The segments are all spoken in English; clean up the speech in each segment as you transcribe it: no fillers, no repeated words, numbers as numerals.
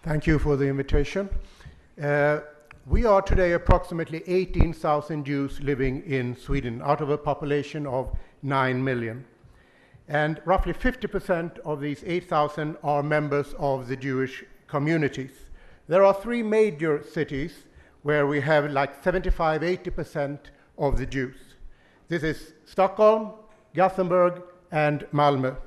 Thank you for the invitation. We are today approximately 18,000 Jews living in Sweden out of a population of 9 million. And roughly 50% of these 8,000 are members of the Jewish communities. There are three major cities where we have like 75-80% of the Jews. This is Stockholm, Gothenburg, and Malmö.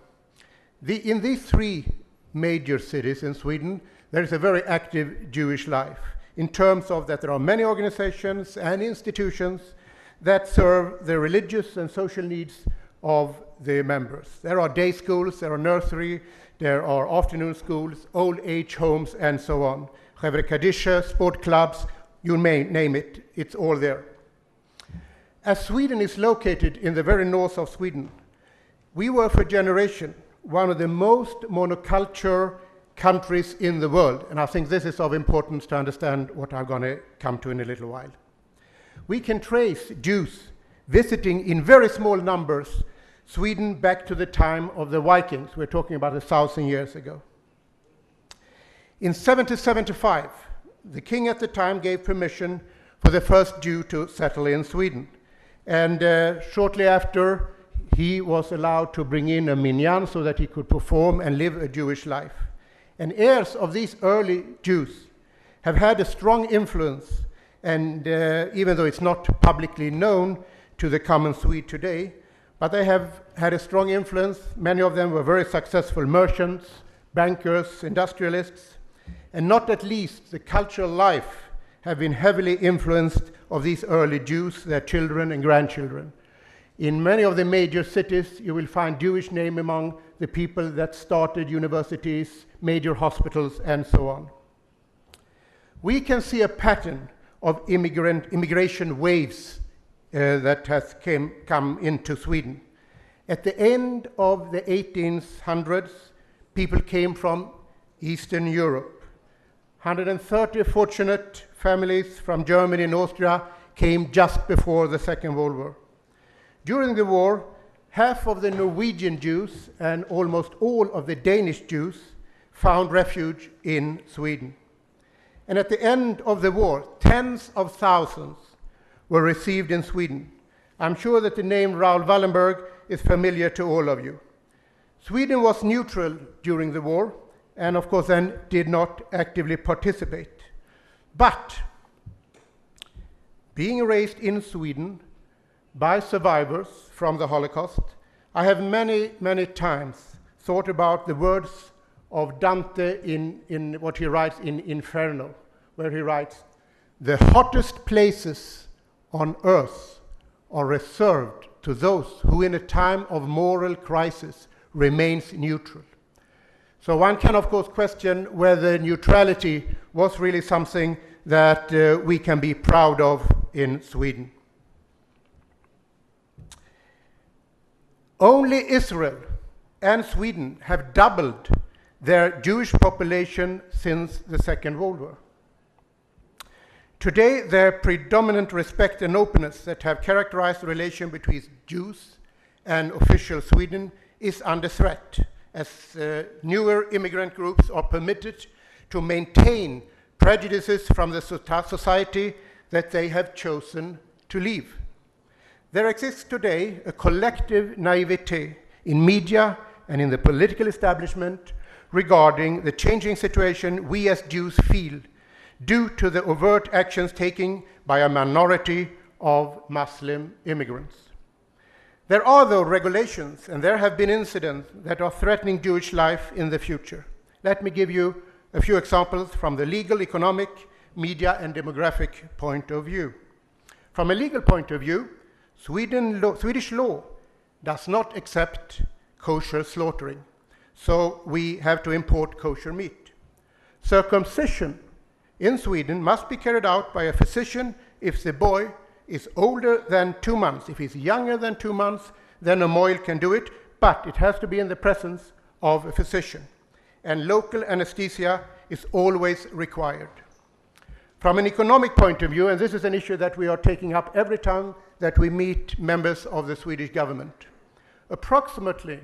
In these three major cities in Sweden, there is a very active Jewish life in terms of that there are many organizations and institutions that serve the religious and social needs of the members. There are day schools, there are nursery, there are afternoon schools, old age homes, and so on. Chevre Kadisha, sport clubs, you may name it, it's all there. As Sweden is located in the very north of Sweden, we were for a generation one of the most monoculture countries in the world, and I think this is of importance to understand what I'm going to come to in a little while. We can trace Jews visiting in very small numbers Sweden back to the time of the Vikings. We're talking about 1,000 years ago. In 1775, the king at the time gave permission for the first Jew to settle in Sweden, and shortly after he was allowed to bring in a minyan so that he could perform and live a Jewish life. And heirs of these early Jews have had a strong influence, and even though it's not publicly known to the common Swede today, but they have had a strong influence. Many of them were very successful merchants, bankers, industrialists, and not at least the cultural life have been heavily influenced of these early Jews, their children and grandchildren. In many of the major cities, you will find Jewish name among the people that started universities, major hospitals, and so on. We can see a pattern of immigration waves that has come into Sweden. At the end of the 1800s, people came from Eastern Europe. 130 fortunate families from Germany and Austria came just before the Second World War. During the war, half of the Norwegian Jews and almost all of the Danish Jews found refuge in Sweden. And at the end of the war, tens of thousands were received in Sweden. I'm sure that the name Raoul Wallenberg is familiar to all of you. Sweden was neutral during the war and of course then did not actively participate. But being raised in Sweden by survivors from the Holocaust, I have many, many times thought about the words of Dante in what he writes in Inferno, where he writes, "The hottest places on earth are reserved to those who in a time of moral crisis remains neutral." So one can of course question whether neutrality was really something that we can be proud of in Sweden. Only Israel and Sweden have doubled their Jewish population since the Second World War. Today, their predominant respect and openness that have characterized the relation between Jews and official Sweden is under threat, as newer immigrant groups are permitted to maintain prejudices from the society that they have chosen to leave. There exists today a collective naivete in media and in the political establishment regarding the changing situation we as Jews feel due to the overt actions taken by a minority of Muslim immigrants. There are, though, regulations, and there have been incidents that are threatening Jewish life in the future. Let me give you a few examples from the legal, economic, media, and demographic point of view. From a legal point of view, Swedish law does not accept kosher slaughtering, so we have to import kosher meat. Circumcision in Sweden must be carried out by a physician if the boy is older than 2 months. If he's younger than 2 months, then a mohel can do it, but it has to be in the presence of a physician. And local anesthesia is always required. From an economic point of view, and this is an issue that we are taking up every time that we meet members of the Swedish government, approximately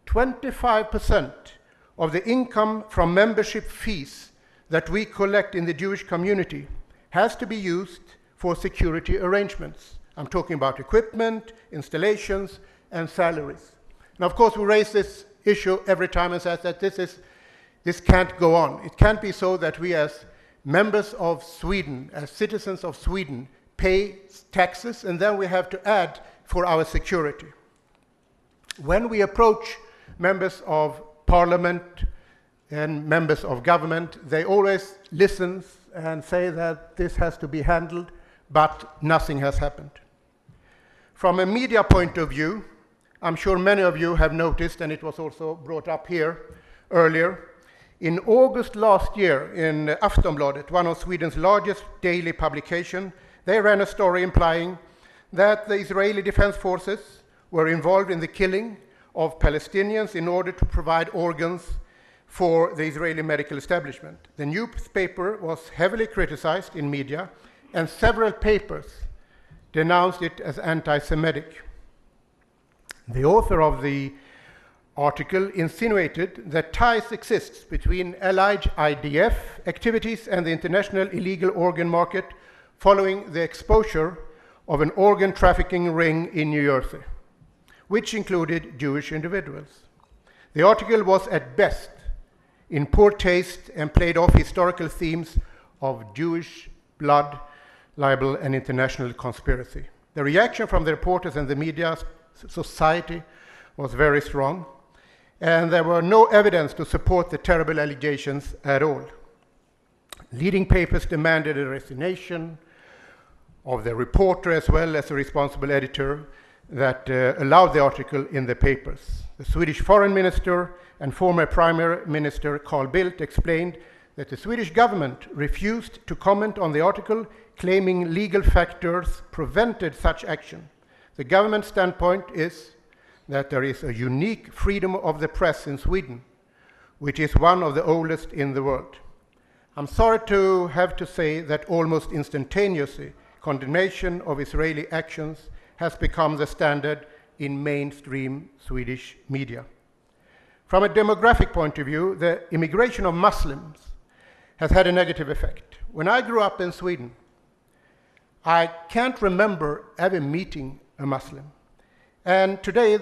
25% of the income from membership fees that we collect in the Jewish community has to be used for security arrangements. I'm talking about equipment, installations, and salaries. Now, of course, we raise this issue every time and say that this can't go on. It can't be so that we as members of Sweden, as citizens of Sweden, pay taxes and then we have to add for our security. When we approach members of parliament and members of government, they always listen and say that this has to be handled, but nothing has happened. From a media point of view, I'm sure many of you have noticed, and it was also brought up here earlier, in August last year in Aftonbladet, one of Sweden's largest daily publications, they ran a story implying that the Israeli Defense Forces were involved in the killing of Palestinians in order to provide organs for the Israeli medical establishment. The newspaper was heavily criticized in media, and several papers denounced it as anti-Semitic. The author of the article insinuated that ties exist between allied IDF activities and the international illegal organ market following the exposure of an organ trafficking ring in New Jersey, which included Jewish individuals. The article was at best in poor taste and played off historical themes of Jewish blood, libel, and international conspiracy. The reaction from the reporters and the media society was very strong, and there were no evidence to support the terrible allegations at all. Leading papers demanded a resignation of the reporter as well as the responsible editor that allowed the article in the papers. The Swedish foreign minister and former Prime Minister Carl Bildt explained that the Swedish government refused to comment on the article, claiming legal factors prevented such action. The government standpoint is that there is a unique freedom of the press in Sweden, which is one of the oldest in the world. I'm sorry to have to say that almost instantaneously, condemnation of Israeli actions has become the standard in mainstream Swedish media. From a demographic point of view, the immigration of Muslims has had a negative effect. When I grew up in Sweden, I can't remember ever meeting a Muslim. And today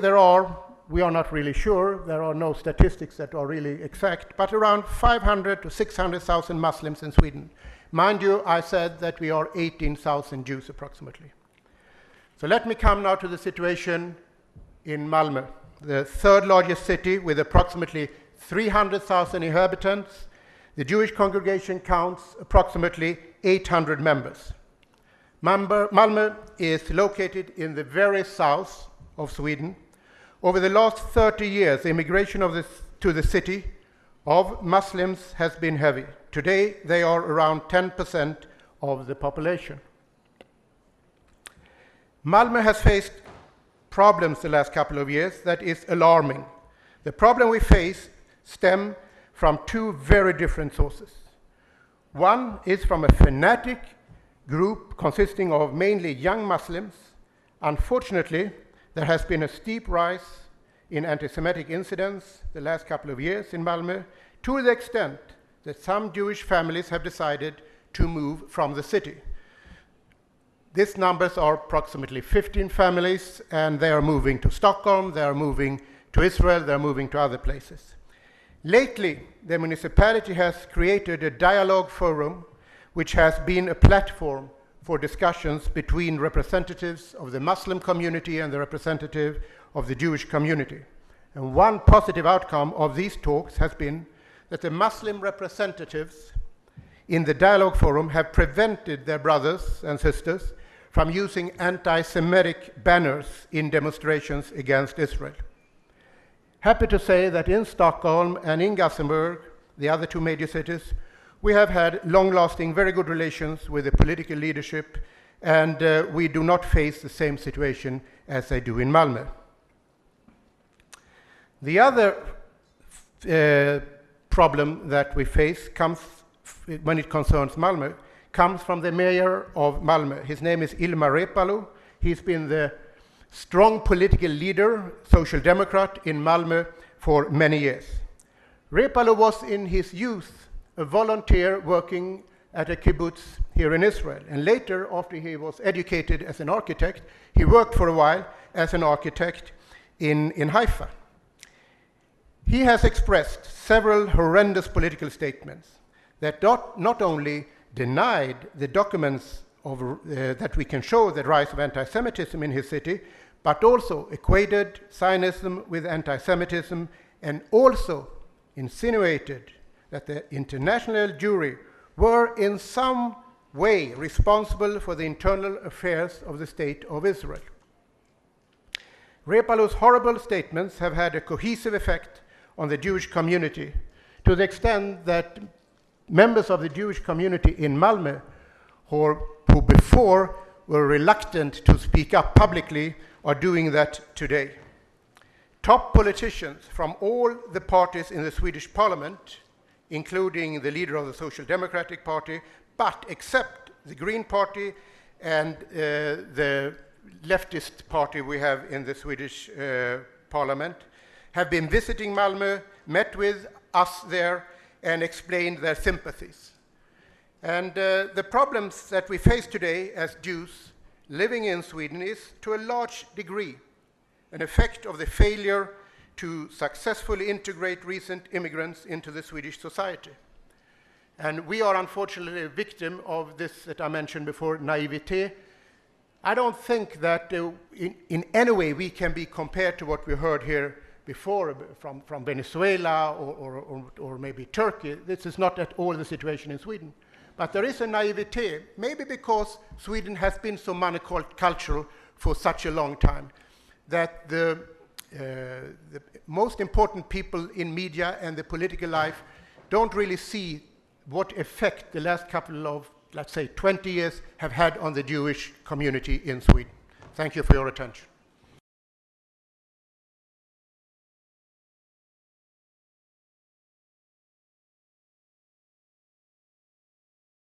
we are not really sure, there are no statistics that are really exact, but around 500 to 600,000 Muslims in Sweden. Mind you, I said that we are 18,000 Jews approximately. So let me come now to the situation in Malmö, the third largest city with approximately 300,000 inhabitants. The Jewish congregation counts approximately 800 members. Malmö is located in the very south of Sweden. Over the last 30 years, the immigration to the city of Muslims has been heavy. Today, they are around 10% of the population. Malmö has faced problems the last couple of years that is alarming. The problem we face stem from two very different sources. One is from a fanatic group consisting of mainly young Muslims. Unfortunately, there has been a steep rise in anti-Semitic incidents the last couple of years in Malmö, to the extent that some Jewish families have decided to move from the city. These numbers are approximately 15 families, and they are moving to Stockholm, they are moving to Israel, they are moving to other places. Lately, the municipality has created a dialogue forum which has been a platform for discussions between representatives of the Muslim community and the representative of the Jewish community. And one positive outcome of these talks has been that the Muslim representatives in the dialogue forum have prevented their brothers and sisters from using anti-Semitic banners in demonstrations against Israel. Happy to say that in Stockholm and in Gothenburg, the other two major cities, we have had long-lasting, very good relations with the political leadership, and we do not face the same situation as they do in Malmö. The other problem that we face comes, when it concerns Malmö, comes from the mayor of Malmö. His name is Ilmar Reepalu. He's been the strong political leader, social democrat in Malmö for many years. Reepalu was in his youth a volunteer working at a kibbutz here in Israel. And later, after he was educated as an architect, he worked for a while as an architect in Haifa. He has expressed several horrendous political statements that not only denied the documents that we can show the rise of anti-Semitism in his city, but also equated Zionism with anti-Semitism, and also insinuated that the international jury were in some way responsible for the internal affairs of the State of Israel. Reepalu's horrible statements have had a cohesive effect on the Jewish community, to the extent that members of the Jewish community in Malmö, who before were reluctant to speak up publicly, are doing that today. Top politicians from all the parties in the Swedish parliament, including the leader of the Social Democratic Party, but except the Green Party and the leftist party we have in the Swedish parliament, have been visiting Malmö, met with us there, and explained their sympathies. And the problems that we face today as Jews living in Sweden is, to a large degree, an effect of the failure to successfully integrate recent immigrants into the Swedish society. And we are unfortunately a victim of this that I mentioned before, naivete. I don't think that in any way we can be compared to what we heard here before from Venezuela or maybe Turkey. This is not at all the situation in Sweden. But there is a naivete, maybe because Sweden has been so monocultural for such a long time, that the most important people in media and the political life don't really see what effect the last couple of, let's say, 20 years have had on the Jewish community in Sweden. Thank you for your attention.